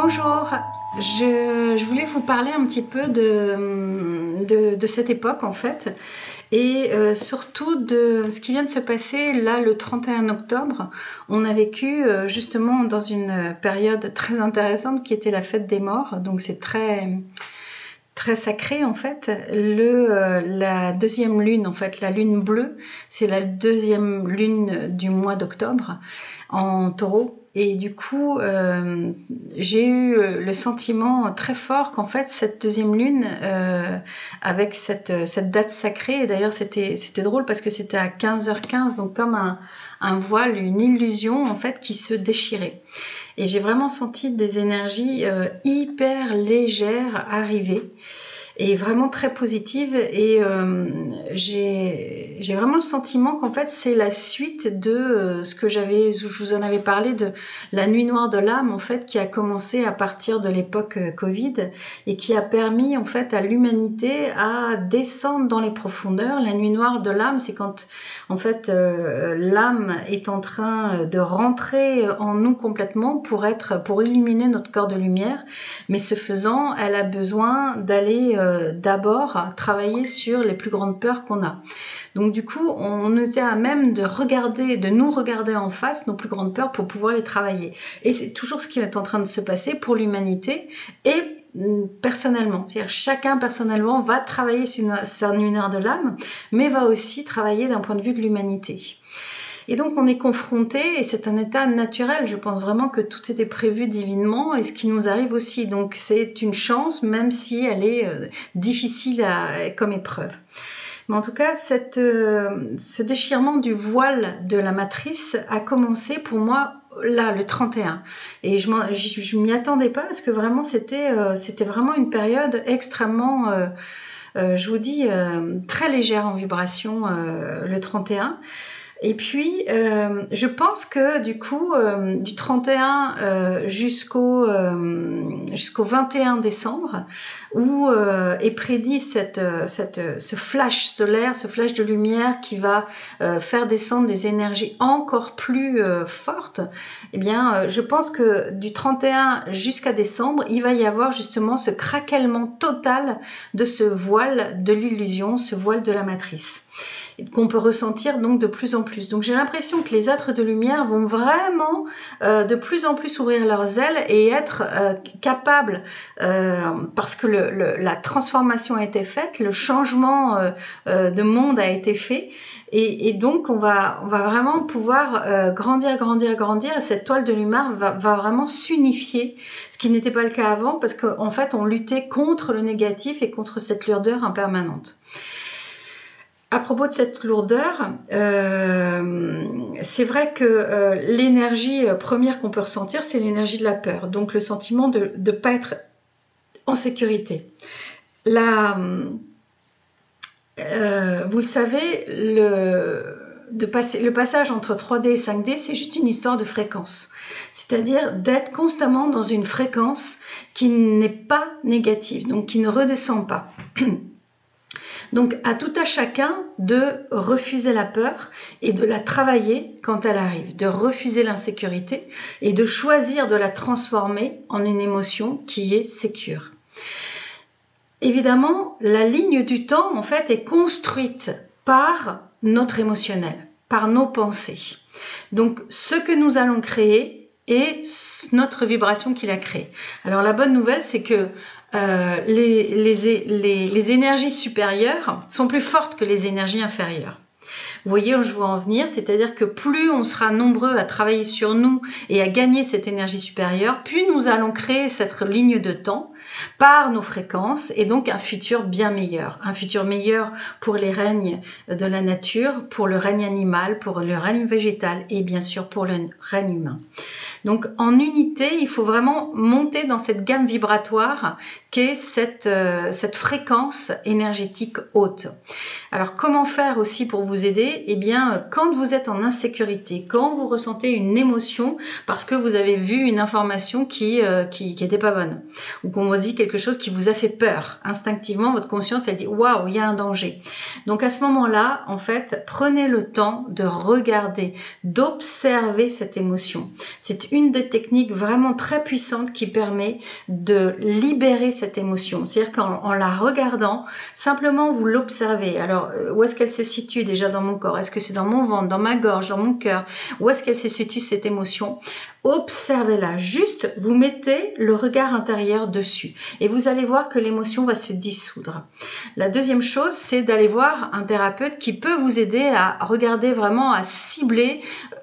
Bonjour, je voulais vous parler un petit peu de cette époque en fait et surtout de ce qui vient de se passer là le 31 octobre. On a vécu justement dans une période très intéressante qui était la fête des morts, donc c'est très sacré en fait. La deuxième lune en fait, la lune bleue, c'est la deuxième lune du mois d'octobre en taureau. Et du coup, j'ai eu le sentiment très fort qu'en fait, cette deuxième lune, avec cette date sacrée, et d'ailleurs c'était drôle parce que c'était à 15h15, donc comme un voile, une illusion en fait qui se déchirait. Et j'ai vraiment senti des énergies hyper légères arriver et vraiment très positives, et j'ai vraiment le sentiment qu'en fait c'est la suite de ce que je vous en avais parlé, de la nuit noire de l'âme en fait, qui a commencé à partir de l'époque Covid et qui a permis en fait à l'humanité à descendre dans les profondeurs. La nuit noire de l'âme, c'est quand en fait l'âme est en train de rentrer en nous complètement pour illuminer notre corps de lumière, mais ce faisant, elle a besoin d'aller d'abord travailler sur les plus grandes peurs qu'on a. Donc du coup, on était à même de nous regarder en face, nos plus grandes peurs, pour pouvoir les travailler. Et c'est toujours ce qui est en train de se passer pour l'humanité et personnellement. C'est-à-dire chacun personnellement va travailler sur sa nuit noire de l'âme, mais va aussi travailler d'un point de vue de l'humanité. Et donc on est confronté, et c'est un état naturel, je pense vraiment que tout était prévu divinement, et ce qui nous arrive aussi, donc c'est une chance, même si elle est difficile comme épreuve. Mais en tout cas, ce déchirement du voile de la matrice a commencé pour moi là, le 31. Et je m'y attendais pas, parce que vraiment c'était vraiment une période extrêmement, je vous dis, très légère en vibration, le 31. Et puis, je pense que du coup, du 31 jusqu'au 21 décembre, où est prédit ce flash solaire, ce flash de lumière qui va faire descendre des énergies encore plus fortes, eh bien, je pense que du 31 jusqu'à décembre, il va y avoir justement ce craquellement total de ce voile de l'illusion, ce voile de la matrice, qu'on peut ressentir donc de plus en plus. Donc j'ai l'impression que les êtres de lumière vont vraiment de plus en plus ouvrir leurs ailes et être capables, parce que la transformation a été faite, le changement de monde a été fait, et donc on va vraiment pouvoir grandir, et cette toile de lumière va vraiment s'unifier, ce qui n'était pas le cas avant, parce qu'en fait on luttait contre le négatif et contre cette lourdeur impermanente. À propos de cette lourdeur, c'est vrai que l'énergie première qu'on peut ressentir, c'est l'énergie de la peur, donc le sentiment de ne pas être en sécurité. Vous le savez, le passage entre 3D et 5D, c'est juste une histoire de fréquence, c'est-à-dire d'être constamment dans une fréquence qui n'est pas négative, donc qui ne redescend pas. Donc à tout à chacun de refuser la peur et de la travailler quand elle arrive, de refuser l'insécurité et de choisir de la transformer en une émotion qui est sécure. Évidemment, la ligne du temps en fait est construite par notre émotionnel, par nos pensées. Donc ce que nous allons créer est notre vibration qui l'a créée. Alors la bonne nouvelle, c'est que les énergies supérieures sont plus fortes que les énergies inférieures. Vous voyez où je veux en venir, c'est-à-dire que plus on sera nombreux à travailler sur nous et à gagner cette énergie supérieure, plus nous allons créer cette ligne de temps par nos fréquences, et donc un futur bien meilleur. Un futur meilleur pour les règnes de la nature, pour le règne animal, pour le règne végétal et bien sûr pour le règne humain. Donc en unité, il faut vraiment monter dans cette gamme vibratoire qu'est cette fréquence énergétique haute. Alors comment faire aussi pour vous aider? Eh bien, quand vous êtes en insécurité, quand vous ressentez une émotion parce que vous avez vu une information qui était pas bonne, ou qu'on vous dit quelque chose qui vous a fait peur, instinctivement votre conscience elle dit waouh, il y a un danger. Donc à ce moment-là, en fait, prenez le temps de regarder, d'observer cette émotion. C'est c'est une des techniques vraiment très puissantes qui permet de libérer cette émotion. C'est-à-dire qu'en la regardant, simplement vous l'observez. Alors, où est-ce qu'elle se situe déjà dans mon corps? Est-ce que c'est dans mon ventre, dans ma gorge, dans mon cœur? Où est-ce qu'elle se situe cette émotion? Observez-la. Juste, vous mettez le regard intérieur dessus et vous allez voir que l'émotion va se dissoudre. La deuxième chose, c'est d'aller voir un thérapeute qui peut vous aider à regarder vraiment, à cibler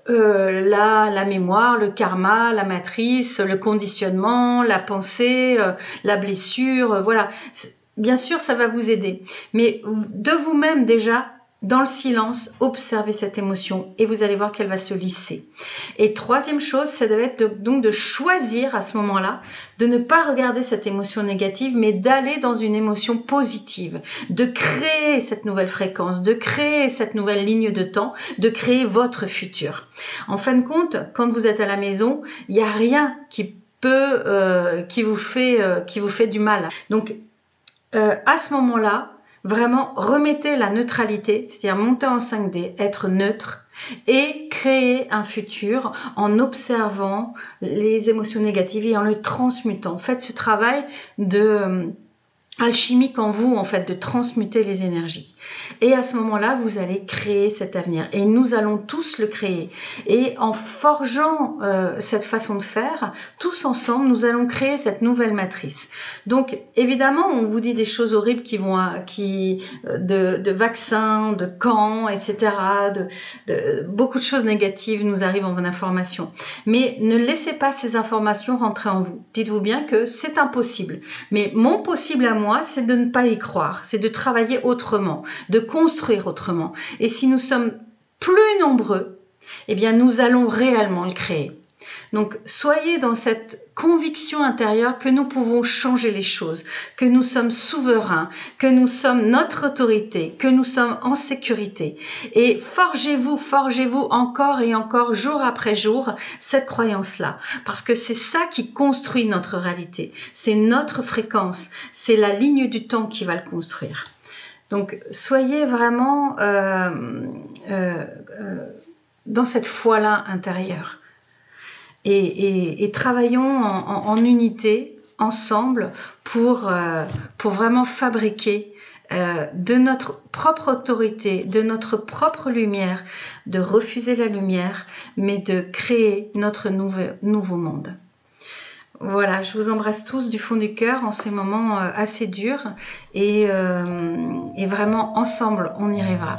la mémoire, le karma, la matrice, le conditionnement, la pensée, la blessure, voilà. Bien sûr, ça va vous aider. Mais de vous-même déjà, dans le silence, observez cette émotion et vous allez voir qu'elle va se lisser. Et troisième chose, ça doit être donc de choisir à ce moment-là, de ne pas regarder cette émotion négative, mais d'aller dans une émotion positive, de créer cette nouvelle fréquence, de créer cette nouvelle ligne de temps, de créer votre futur. En fin de compte, quand vous êtes à la maison, il n'y a rien qui vous fait du mal. Donc, à ce moment-là, vraiment, remettez la neutralité, c'est-à-dire monter en 5D, être neutre et créer un futur en observant les émotions négatives et en le transmutant. Faites ce travail de alchimique en vous, en fait, de transmuter les énergies. Et à ce moment-là, vous allez créer cet avenir. Et nous allons tous le créer. Et en forgeant cette façon de faire, tous ensemble, nous allons créer cette nouvelle matrice. Donc, évidemment, on vous dit des choses horribles de vaccins, de camps, etc. Beaucoup de choses négatives nous arrivent en information. Mais ne laissez pas ces informations rentrer en vous. Dites-vous bien que c'est impossible. Mais mon possible à moi, c'est de ne pas y croire, c'est de travailler autrement, de construire autrement. Et si nous sommes plus nombreux, eh bien nous allons réellement le créer. Donc soyez dans cette conviction intérieure que nous pouvons changer les choses, que nous sommes souverains, que nous sommes notre autorité, que nous sommes en sécurité. Et forgez-vous encore et encore, jour après jour, cette croyance-là. Parce que c'est ça qui construit notre réalité. C'est notre fréquence, c'est la ligne du temps qui va le construire. Donc soyez vraiment dans cette foi-là intérieure. Et travaillons en unité, ensemble, pour vraiment fabriquer de notre propre autorité, de notre propre lumière, de refuser la lumière, mais de créer notre nouveau monde. Voilà, je vous embrasse tous du fond du cœur en ces moments assez durs et vraiment ensemble, on y arrivera.